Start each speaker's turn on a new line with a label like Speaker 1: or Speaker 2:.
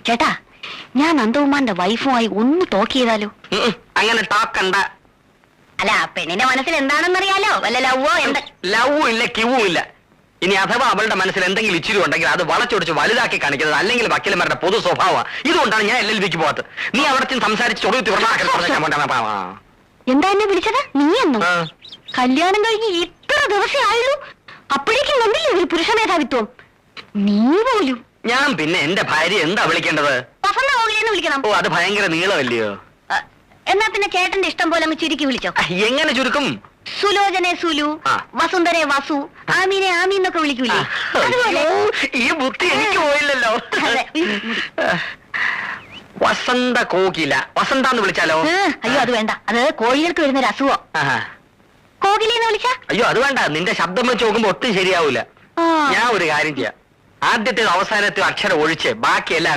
Speaker 1: ചേട്ടാ, ഞാൻ നന്ദകുമാറിന്റെ വൈഫുമായി ഒന്ന് ടോക്ക് ചെയ്താലോ?
Speaker 2: അങ്ങനെ ടോക്കണ്ട.
Speaker 1: അല്ല, പെണ്ണിന്റെ മനസ്സിൽ എന്താണെന്നറിയാലോ? വല്ല ലവ്വോ എന്താ?
Speaker 2: ലവും ഇല്ല, കിവും ഇല്ല. ഇനി അഥവാ അവളുടെ മനസ്സിൽ എന്തെങ്കിലും ഇച്ചിരി ഉണ്ടെങ്കിൽ അത് വളച്ചൊടിച്ച് വലുതാക്കി കാണിക്കുന്നത് അല്ലെങ്കിൽ വക്കീലന്മാരുടെ പൊതു സ്വഭാവം. ഇതുകൊണ്ടാണ് ഞാൻ LLB ക്ക് പോകാത്തത്. നീ അവിടെ സംസാരിച്ച്
Speaker 1: എന്താ എന്നെ വിളിച്ചത്? നീ എന്നോ? കല്യാണം കഴിഞ്ഞ് ഇത്ര ദിവസം ആയുള്ളൂ, അപ്പോഴേക്കും കണ്ടില്ലേ ഒരു പുരുഷ മേധാവിത്വം? നീ പോലും.
Speaker 2: ഞാൻ പിന്നെ എന്റെ ഭാര്യ എന്താ വിളിക്കേണ്ടത്?
Speaker 1: വസന്ത കോകിലെന്ന് വിളിക്കണം.
Speaker 2: ഓ, അത് ഭയങ്കര നീളമല്ലയോ?
Speaker 1: എന്നാ പിന്നെ ചേട്ടന്റെ ഇഷ്ടം പോലെ അങ്ങ് ചുരുക്കി വിളിച്ചോ.
Speaker 2: എങ്ങനെ ചുരുക്കും?
Speaker 1: സുലോചനെ സുലു, വസുന്ധരെ വസു, ആമീനെ ആമി എന്നൊക്കെ വിളിക്കൂലേ? അതുപോലെ.
Speaker 2: ഈ ബുദ്ധി എനിക്ക് പോയില്ലല്ലോ. വസന്ത കോകില, വസന്ത എന്ന് വിളിച്ചാലോ?
Speaker 1: അയ്യോ, അത് വേണ്ട. അത് കോഴികൾക്ക് വരുന്ന ഒരു അസുഖം. കോകിലെന്ന് വിളിച്ചാ?
Speaker 2: അയ്യോ, അത് വേണ്ട. നിന്റെ ശബ്ദം വെച്ച് നോക്കുമ്പോ ഒട്ടും ശരിയാവൂല. ഞാൻ ഒരു കാര്യം ചെയ്യാം. ആദ്യത്തെ അവസാനത്തെ അക്ഷരം ഒഴിച്ച് ബാക്കിയെല്ലാം